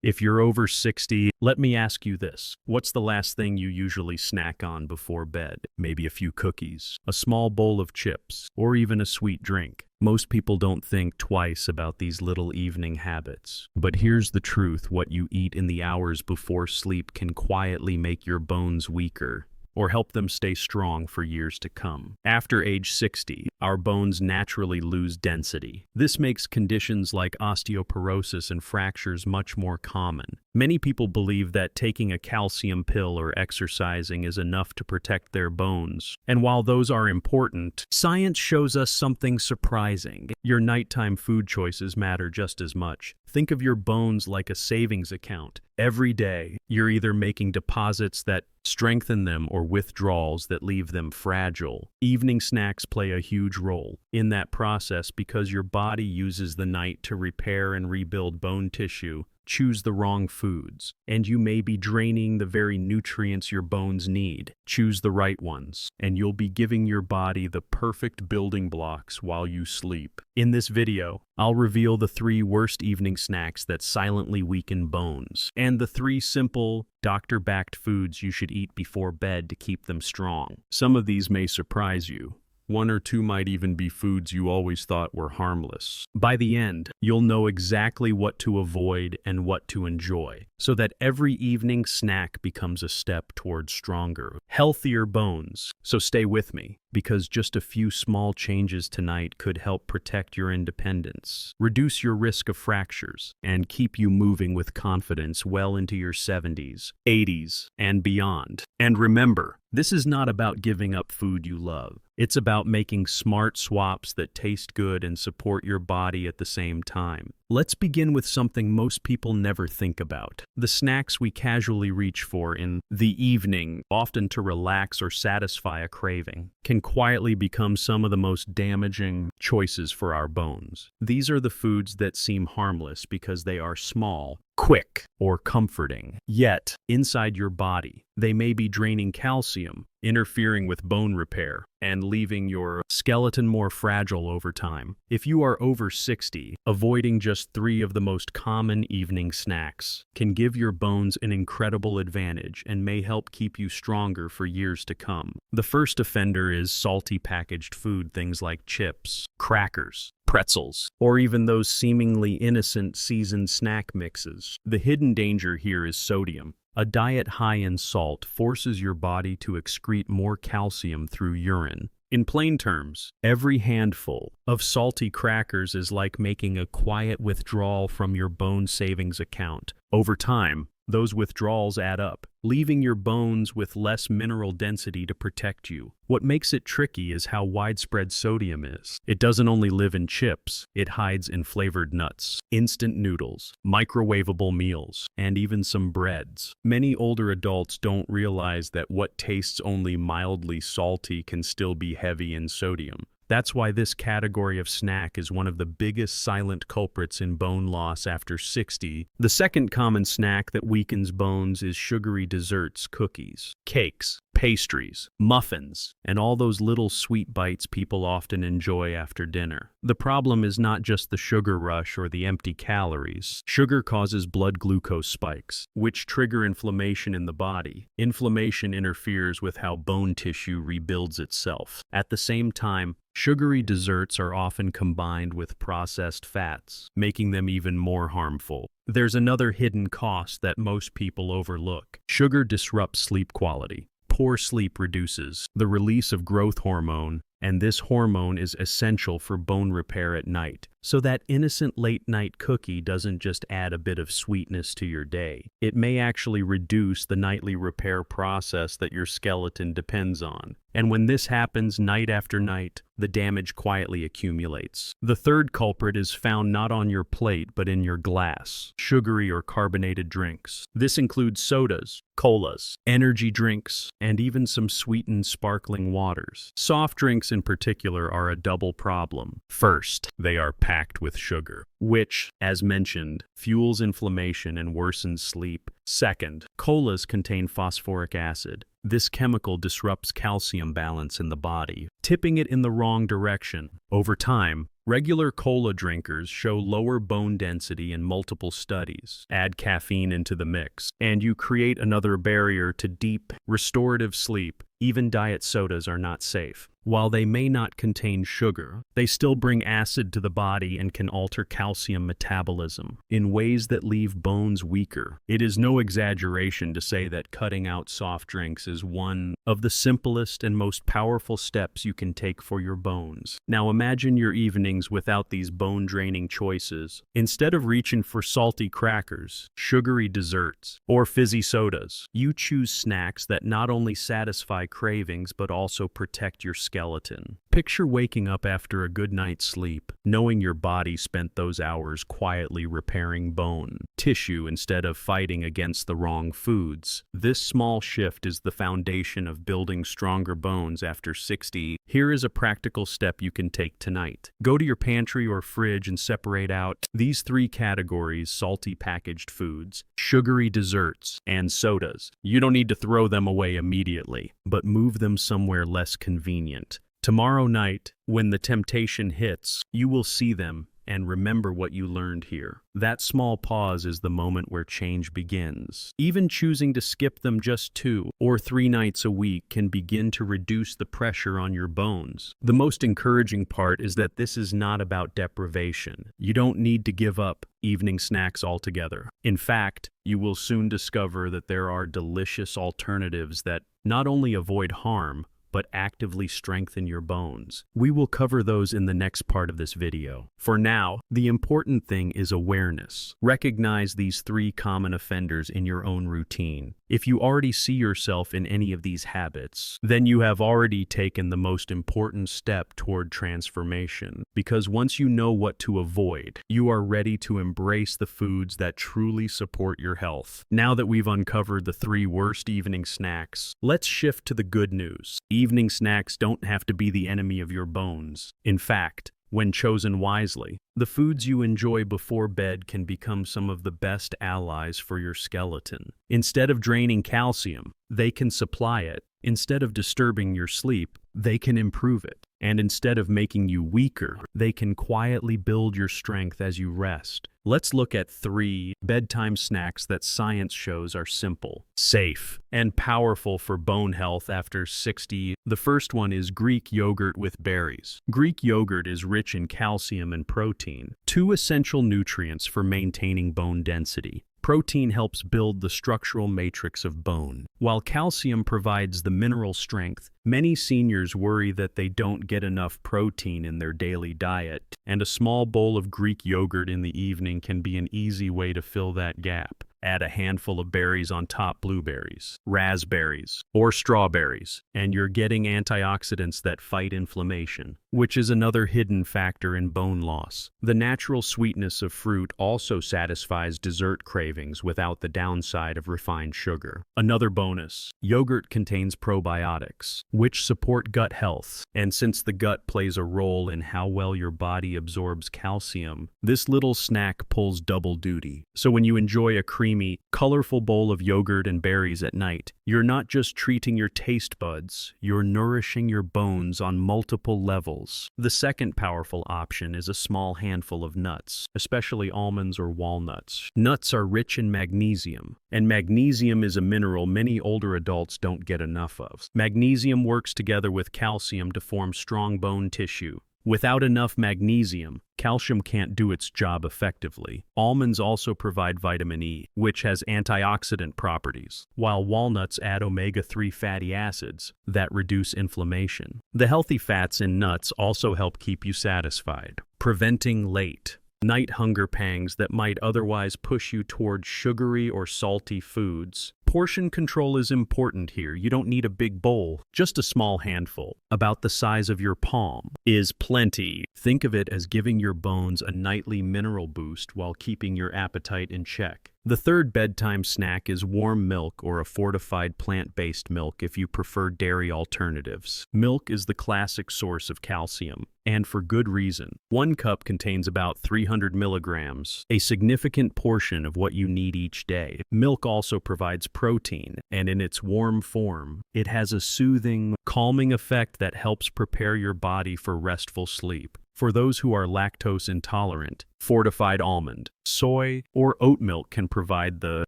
If you're over 60, let me ask you this. What's the last thing you usually snack on before bed? Maybe a few cookies, a small bowl of chips, or even a sweet drink. Most people don't think twice about these little evening habits. But here's the truth: what you eat in the hours before sleep can quietly make your bones weaker, or help them stay strong for years to come. After age 60, our bones naturally lose density. This makes conditions like osteoporosis and fractures much more common. Many people believe that taking a calcium pill or exercising is enough to protect their bones. And while those are important, science shows us something surprising. Your nighttime food choices matter just as much. Think of your bones like a savings account. Every day, you're either making deposits that strengthen them or withdrawals that leave them fragile. Evening snacks play a huge role in that process because your body uses the night to repair and rebuild bone tissue. Choose the wrong foods, and you may be draining the very nutrients your bones need. Choose the right ones, and you'll be giving your body the perfect building blocks while you sleep. In this video, I'll reveal the 3 worst evening snacks that silently weaken bones, and the 3 simple, doctor-backed foods you should eat before bed to keep them strong. Some of these may surprise you. 1 or 2 might even be foods you always thought were harmless. By the end, you'll know exactly what to avoid and what to enjoy, so that every evening snack becomes a step towards stronger, healthier bones. So stay with me, because just a few small changes tonight could help protect your independence, reduce your risk of fractures, and keep you moving with confidence well into your 70s, 80s, and beyond. And remember, this is not about giving up food you love. It's about making smart swaps that taste good and support your body at the same time. Let's begin with something most people never think about. The snacks we casually reach for in the evening, often to relax or satisfy a craving, can quietly become some of the most damaging choices for our bones. These are the foods that seem harmless because they are small, quick, or comforting. Yet, inside your body, they may be draining calcium, interfering with bone repair, and leaving your skeleton more fragile over time. If you are over 60, avoiding just 3 of the most common evening snacks can give your bones an incredible advantage and may help keep you stronger for years to come. The first offender is salty packaged food, things like chips, crackers, pretzels, or even those seemingly innocent seasoned snack mixes. The hidden danger here is sodium. A diet high in salt forces your body to excrete more calcium through urine. In plain terms, every handful of salty crackers is like making a quiet withdrawal from your bone savings account. Over time, those withdrawals add up, leaving your bones with less mineral density to protect you. What makes it tricky is how widespread sodium is. It doesn't only live in chips, it hides in flavored nuts, instant noodles, microwavable meals, and even some breads. Many older adults don't realize that what tastes only mildly salty can still be heavy in sodium. That's why this category of snack is one of the biggest silent culprits in bone loss after 60. The second common snack that weakens bones is sugary desserts, cookies, cakes, pastries, muffins, and all those little sweet bites people often enjoy after dinner. The problem is not just the sugar rush or the empty calories. Sugar causes blood glucose spikes, which trigger inflammation in the body. Inflammation interferes with how bone tissue rebuilds itself. At the same time, sugary desserts are often combined with processed fats, making them even more harmful. There's another hidden cost that most people overlook. Sugar disrupts sleep quality. Poor sleep reduces the release of growth hormone, and this hormone is essential for bone repair at night. So that innocent late-night cookie doesn't just add a bit of sweetness to your day. It may actually reduce the nightly repair process that your skeleton depends on. And when this happens night after night, the damage quietly accumulates. The third culprit is found not on your plate but in your glass: sugary or carbonated drinks. This includes sodas, colas, energy drinks, and even some sweetened sparkling waters. Soft drinks in particular are a double problem. First, they are packed with sugar, which, as mentioned, fuels inflammation and worsens sleep. Second, colas contain phosphoric acid. This chemical disrupts calcium balance in the body, tipping it in the wrong direction. Over time, Regular cola drinkers show lower bone density in multiple studies. Add caffeine into the mix, and you create another barrier to deep, restorative sleep. Even diet sodas are not safe. While they may not contain sugar, they still bring acid to the body and can alter calcium metabolism in ways that leave bones weaker. It is no exaggeration to say that cutting out soft drinks is one of the simplest and most powerful steps you can take for your bones. Now imagine your evenings without these bone-draining choices. Instead of reaching for salty crackers, sugary desserts, or fizzy sodas, you choose snacks that not only satisfy cravings but also protect your skeleton. Picture waking up after a good night's sleep, knowing your body spent those hours quietly repairing bone tissue instead of fighting against the wrong foods. This small shift is the foundation of building stronger bones after 60. Here is a practical step you can take tonight. Go to your pantry or fridge and separate out these three categories: salty packaged foods, sugary desserts, and sodas. You don't need to throw them away immediately, but move them somewhere less convenient. Tomorrow night, when the temptation hits, you will see them and remember what you learned here. That small pause is the moment where change begins. Even choosing to skip them just 2 or 3 nights a week can begin to reduce the pressure on your bones. The most encouraging part is that this is not about deprivation. You don't need to give up evening snacks altogether. In fact, you will soon discover that there are delicious alternatives that not only avoid harm, but actively strengthen your bones. We will cover those in the next part of this video. For now, the important thing is awareness. Recognize these 3 common offenders in your own routine. If you already see yourself in any of these habits, then you have already taken the most important step toward transformation. Because once you know what to avoid, you are ready to embrace the foods that truly support your health. Now that we've uncovered the 3 worst evening snacks, let's shift to the good news. Evening snacks don't have to be the enemy of your bones. In fact, when chosen wisely, the foods you enjoy before bed can become some of the best allies for your skeleton. Instead of draining calcium, they can supply it. Instead of disturbing your sleep, they can improve it. And instead of making you weaker, they can quietly build your strength as you rest. Let's look at 3 bedtime snacks that science shows are simple, safe, and powerful for bone health after 60. The first one is Greek yogurt with berries. Greek yogurt is rich in calcium and protein, 2 essential nutrients for maintaining bone density. Protein helps build the structural matrix of bone, while calcium provides the mineral strength. Many seniors worry that they don't get enough protein in their daily diet, and a small bowl of Greek yogurt in the evening can be an easy way to fill that gap. Add a handful of berries on top: blueberries, raspberries, or strawberries, and you're getting antioxidants that fight inflammation, which is another hidden factor in bone loss. The natural sweetness of fruit also satisfies dessert cravings without the downside of refined sugar. Another bonus: yogurt contains probiotics, which support gut health. And since the gut plays a role in how well your body absorbs calcium, this little snack pulls double duty. So when you enjoy a creamy, colorful bowl of yogurt and berries at night, you're not just treating your taste buds, you're nourishing your bones on multiple levels. The second powerful option is a small handful of nuts, especially almonds or walnuts. Nuts are rich in magnesium, and magnesium is a mineral many older adults don't get enough of. Magnesium works together with calcium to form strong bone tissue. Without enough magnesium, calcium can't do its job effectively. Almonds also provide vitamin E, which has antioxidant properties, while walnuts add omega-3 fatty acids that reduce inflammation. The healthy fats in nuts also help keep you satisfied, preventing late night hunger pangs that might otherwise push you toward sugary or salty foods. Portion control is important here. You don't need a big bowl. Just a small handful, about the size of your palm, is plenty. Think of it as giving your bones a nightly mineral boost while keeping your appetite in check. The third bedtime snack is warm milk or a fortified plant-based milk if you prefer dairy alternatives. Milk is the classic source of calcium, and for good reason. 1 cup contains about 300 milligrams, a significant portion of what you need each day. Milk also provides protein, and in its warm form, it has a soothing, calming effect that helps prepare your body for restful sleep. For those who are lactose intolerant, fortified almond, soy, or oat milk can provide the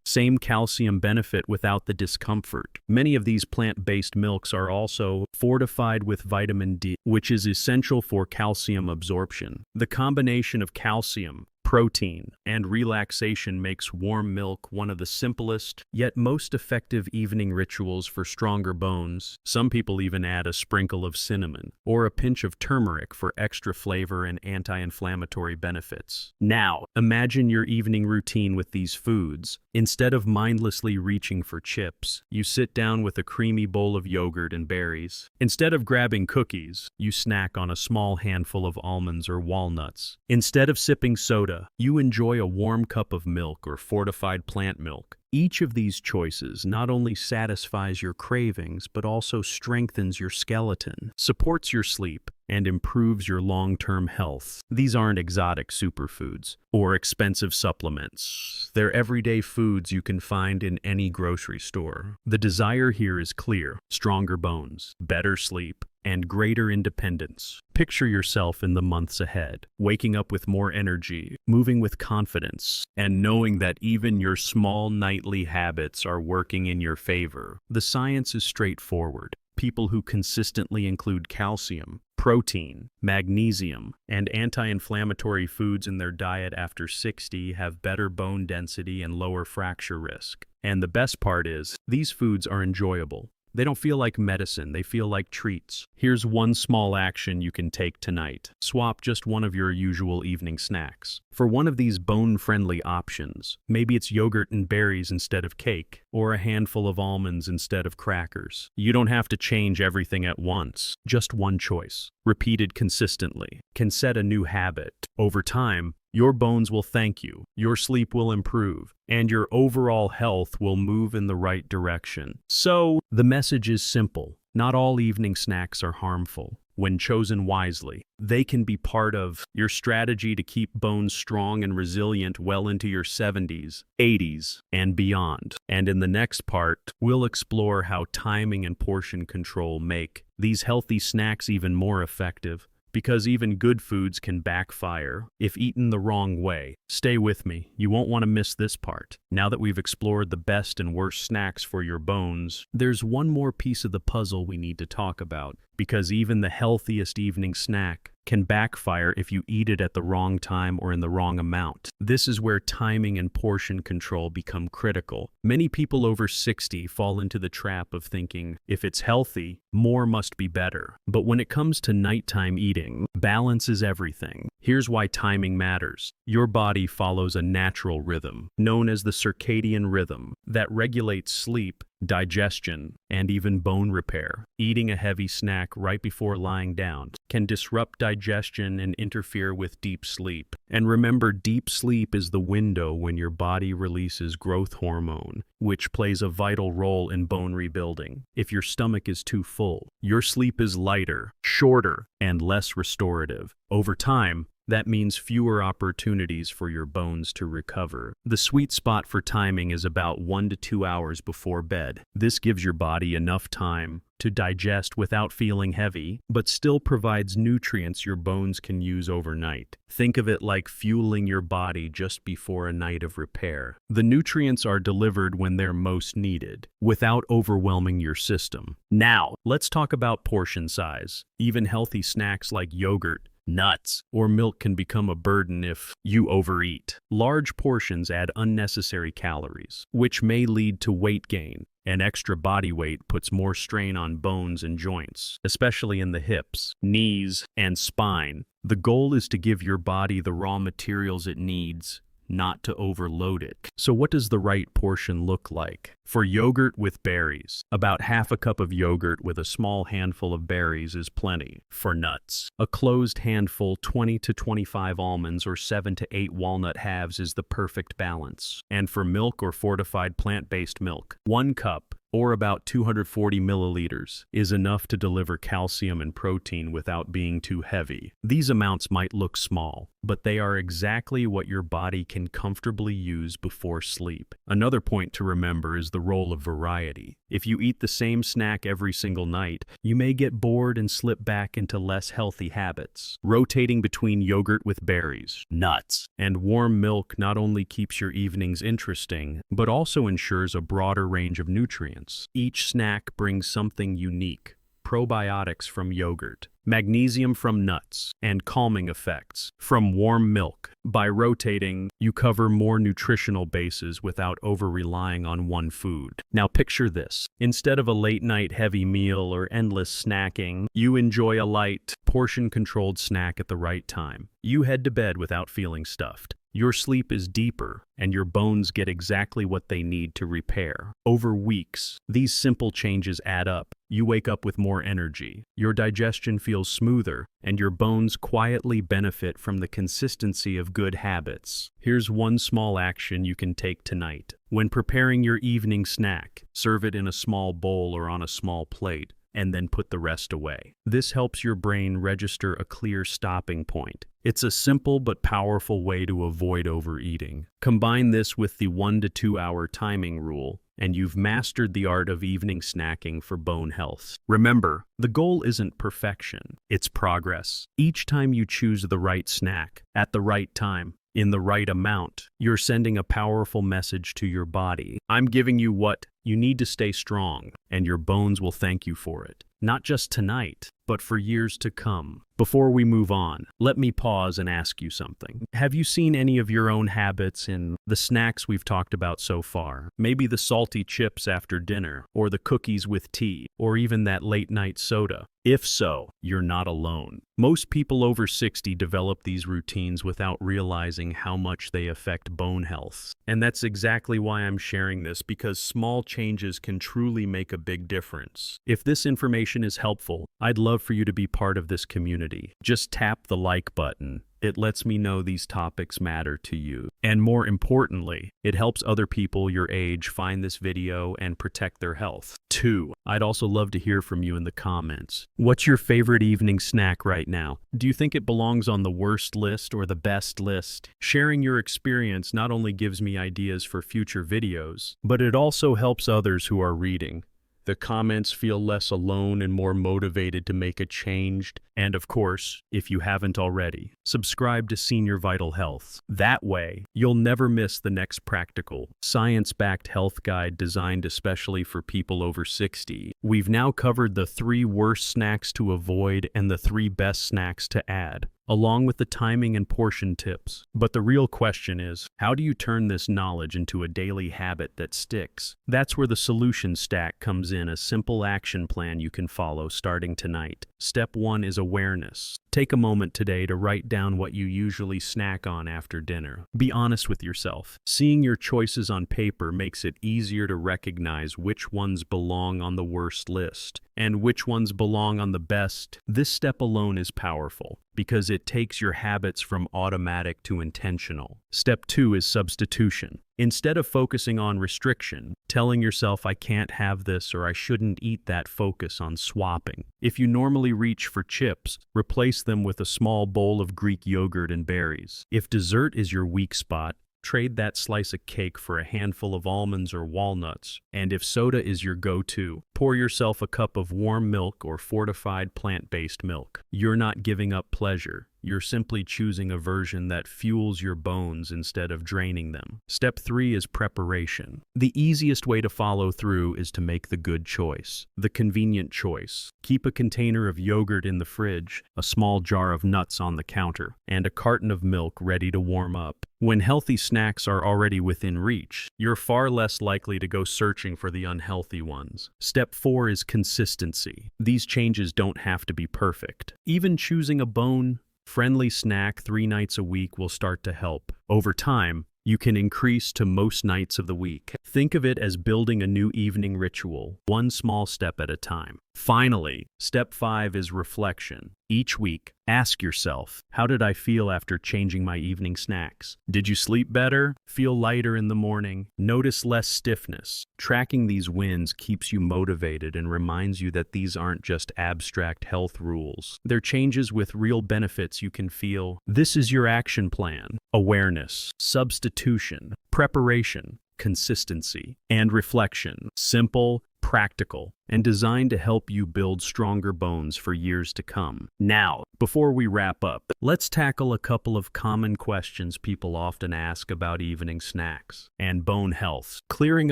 same calcium benefit without the discomfort. Many of these plant-based milks are also fortified with vitamin D, which is essential for calcium absorption. The combination of calcium, protein, and relaxation makes warm milk one of the simplest, yet most effective evening rituals for stronger bones. Some people even add a sprinkle of cinnamon or a pinch of turmeric for extra flavor and anti-inflammatory benefits. Now, imagine your evening routine with these foods. Instead of mindlessly reaching for chips, you sit down with a creamy bowl of yogurt and berries. Instead of grabbing cookies, you snack on a small handful of almonds or walnuts. Instead of sipping soda, you enjoy a warm cup of milk or fortified plant milk. Each of these choices not only satisfies your cravings, but also strengthens your skeleton, supports your sleep, and improves your long-term health. These aren't exotic superfoods or expensive supplements. They're everyday foods you can find in any grocery store. The desire here is clear: stronger bones, better sleep, and greater independence. Picture yourself in the months ahead, waking up with more energy, moving with confidence, and knowing that even your small nightly habits are working in your favor. The science is straightforward. People who consistently include calcium, protein, magnesium, and anti-inflammatory foods in their diet after 60 have better bone density and lower fracture risk. And the best part is, these foods are enjoyable. They don't feel like medicine, they feel like treats. Here's one small action you can take tonight. Swap just one of your usual evening snacks for one of these bone-friendly options. Maybe it's yogurt and berries instead of cake, or a handful of almonds instead of crackers. You don't have to change everything at once. Just one choice, repeated consistently, can set a new habit. Over time, your bones will thank you, your sleep will improve, and your overall health will move in the right direction. So, the message is simple. Not all evening snacks are harmful. When chosen wisely, they can be part of your strategy to keep bones strong and resilient well into your 70s, 80s, and beyond. And in the next part, we'll explore how timing and portion control make these healthy snacks even more effective. Because even good foods can backfire if eaten the wrong way. Stay with me, you won't want to miss this part. Now that we've explored the best and worst snacks for your bones, there's one more piece of the puzzle we need to talk about. Because even the healthiest evening snack can backfire if you eat it at the wrong time or in the wrong amount. This is where timing and portion control become critical. Many people over 60 fall into the trap of thinking, if it's healthy, more must be better. But when it comes to nighttime eating, balance is everything. Here's why timing matters. Your body follows a natural rhythm, known as the circadian rhythm, that regulates sleep, digestion, and even bone repair. Eating a heavy snack right before lying down can disrupt digestion and interfere with deep sleep. And remember, deep sleep is the window when your body releases growth hormone, which plays a vital role in bone rebuilding. If your stomach is too full, your sleep is lighter, shorter, and less restorative. Over time, that means fewer opportunities for your bones to recover. The sweet spot for timing is about 1 to 2 hours before bed. This gives your body enough time to digest without feeling heavy, but still provides nutrients your bones can use overnight. Think of it like fueling your body just before a night of repair. The nutrients are delivered when they're most needed, without overwhelming your system. Now, let's talk about portion size. Even healthy snacks like yogurt, nuts, or milk can become a burden if you overeat. Large portions add unnecessary calories, which may lead to weight gain. And extra body weight puts more strain on bones and joints, especially in the hips, knees, and spine. The goal is to give your body the raw materials it needs, not to overload it. So what does the right portion look like? For yogurt with berries, about half a cup of yogurt with a small handful of berries is plenty. For nuts, a closed handful, 20 to 25 almonds or 7 to 8 walnut halves is the perfect balance. And for milk or fortified plant-based milk, 1 cup, or about 240 milliliters, is enough to deliver calcium and protein without being too heavy. These amounts might look small, but they are exactly what your body can comfortably use before sleep. Another point to remember is the role of variety. If you eat the same snack every single night, you may get bored and slip back into less healthy habits. Rotating between yogurt with berries, nuts, and warm milk not only keeps your evenings interesting, but also ensures a broader range of nutrients. Each snack brings something unique: probiotics from yogurt, magnesium from nuts, and calming effects from warm milk. By rotating, you cover more nutritional bases without over-relying on one food. Now picture this. Instead of a late-night heavy meal or endless snacking, you enjoy a light, portion-controlled snack at the right time. You head to bed without feeling stuffed. Your sleep is deeper, and your bones get exactly what they need to repair. Over weeks, these simple changes add up. You wake up with more energy, your digestion feels smoother, and your bones quietly benefit from the consistency of good habits. Here's one small action you can take tonight. When preparing your evening snack, serve it in a small bowl or on a small plate, and then put the rest away. This helps your brain register a clear stopping point. It's a simple but powerful way to avoid overeating. Combine this with the 1 to 2 hour timing rule, and you've mastered the art of evening snacking for bone health. Remember, the goal isn't perfection, it's progress. Each time you choose the right snack, at the right time, in the right amount, you're sending a powerful message to your body. I'm giving you what you need to stay strong, and your bones will thank you for it. Not just tonight, but for years to come. Before we move on, let me pause and ask you something. Have you seen any of your own habits in the snacks we've talked about so far? Maybe the salty chips after dinner, or the cookies with tea, or even that late-night soda. If so, you're not alone. Most people over 60 develop these routines without realizing how much they affect bone health. And that's exactly why I'm sharing this, because small changes can truly make a big difference. If this information is helpful, I'd love for you to be part of this community. Just tap the like button. It lets me know these topics matter to you. And more importantly, it helps other people your age find this video and protect their health. 2. I'd also love to hear from you in the comments. What's your favorite evening snack right now? Do you think it belongs on the worst list or the best list? Sharing your experience not only gives me ideas for future videos, but it also helps others who are reading. The comments feel less alone and more motivated to make a change. And of course, if you haven't already, subscribe to Senior Vital Health. That way, you'll never miss the next practical, science-backed health guide designed especially for people over 60. We've now covered the 3 worst snacks to avoid and the 3 best snacks to add, along with the timing and portion tips. But the real question is, how do you turn this knowledge into a daily habit that sticks? That's where the solution stack comes in, a simple action plan you can follow starting tonight. Step 1 is awareness. Take a moment today to write down what you usually snack on after dinner. Be honest with yourself. Seeing your choices on paper makes it easier to recognize which ones belong on the worst list and which ones belong on the best. This step alone is powerful because it takes your habits from automatic to intentional. Step 2 is substitution. Instead of focusing on restriction, telling yourself I can't have this or I shouldn't eat that, focus on swapping. If you normally reach for chips, replace them with a small bowl of Greek yogurt and berries. If dessert is your weak spot, trade that slice of cake for a handful of almonds or walnuts. And if soda is your go-to, pour yourself a cup of warm milk or fortified plant-based milk. You're not giving up pleasure. You're simply choosing a version that fuels your bones instead of draining them. Step 3 is preparation. The easiest way to follow through is to make the good choice, the convenient choice. Keep a container of yogurt in the fridge, a small jar of nuts on the counter, and a carton of milk ready to warm up. When healthy snacks are already within reach, you're far less likely to go searching for the unhealthy ones. Step 4 is consistency. These changes don't have to be perfect. Even choosing a bone-friendly snack 3 nights a week will start to help. Over time, you can increase to most nights of the week. Think of it as building a new evening ritual, one small step at a time. Finally, step 5 is reflection. Each week, ask yourself, how did I feel after changing my evening snacks? Did you sleep better? Feel lighter in the morning? Notice less stiffness? Tracking these wins keeps you motivated and reminds you that these aren't just abstract health rules. They're changes with real benefits you can feel. This is your action plan: awareness, substitution, preparation, consistency, and reflection. Simple, practical, and designed to help you build stronger bones for years to come. Now, before we wrap up, let's tackle a couple of common questions people often ask about evening snacks and bone health. Clearing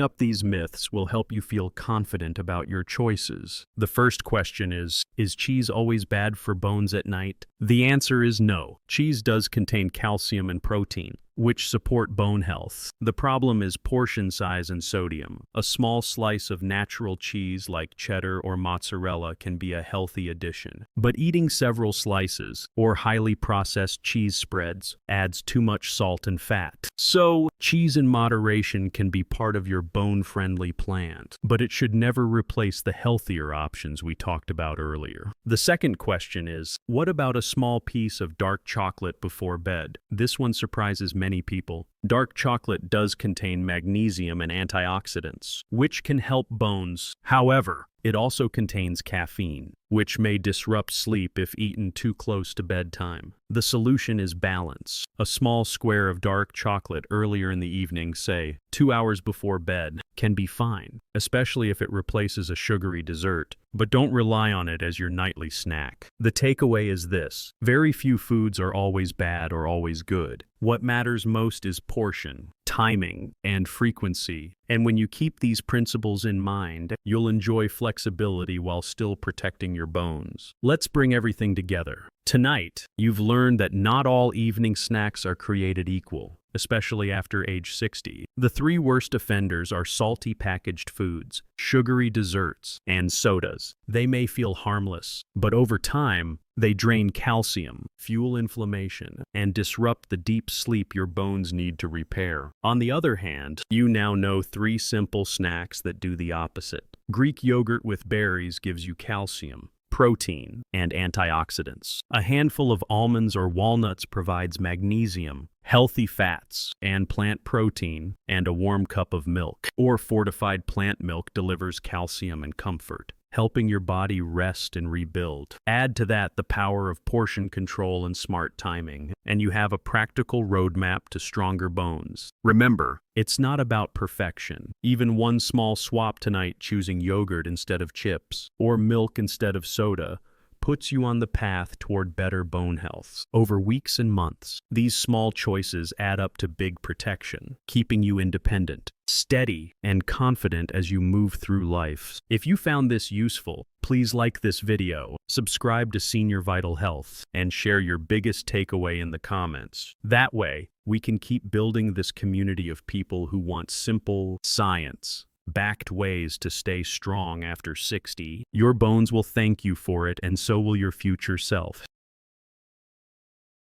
up these myths will help you feel confident about your choices. The first question is cheese always bad for bones at night? The answer is no. Cheese does contain calcium and protein, which support bone health. The problem is portion size and sodium. A small slice of natural cheese like cheddar or mozzarella can be a healthy addition, but eating several slices or highly processed cheese spreads adds too much salt and fat. So, cheese in moderation can be part of your bone-friendly plan, but it should never replace the healthier options we talked about earlier. The second question is, what about a small piece of dark chocolate before bed? This one surprises many people. Dark chocolate does contain magnesium and antioxidants, which can help bones. However, it also contains caffeine, which may disrupt sleep if eaten too close to bedtime. The solution is balance. A small square of dark chocolate earlier in the evening, say 2 hours before bed, can be fine, especially if it replaces a sugary dessert. But don't rely on it as your nightly snack. The takeaway is this: very few foods are always bad or always good. What matters most is portion, timing, and frequency. And when you keep these principles in mind, you'll enjoy flexibility while still protecting your bones. Let's bring everything together. Tonight, you've learned that not all evening snacks are created equal, especially after age 60. The 3 worst offenders are salty packaged foods, sugary desserts, and sodas. They may feel harmless, but over time, they drain calcium, fuel inflammation, and disrupt the deep sleep your bones need to repair. On the other hand, you now know 3 simple snacks that do the opposite. Greek yogurt with berries gives you calcium, protein, and antioxidants. A handful of almonds or walnuts provides magnesium, healthy fats, and plant protein, and a warm cup of milk or fortified plant milk delivers calcium and comfort, helping your body rest and rebuild. Add to that the power of portion control and smart timing, and you have a practical roadmap to stronger bones. Remember, it's not about perfection. Even one small swap tonight, choosing yogurt instead of chips or milk instead of soda, puts you on the path toward better bone health. Over weeks and months, these small choices add up to big protection, keeping you independent, steady, and confident as you move through life. If you found this useful, please like this video, subscribe to Senior Vital Health, and share your biggest takeaway in the comments. That way, we can keep building this community of people who want simple, science-backed ways to stay strong after 60. Your bones will thank you for it, and so will your future self.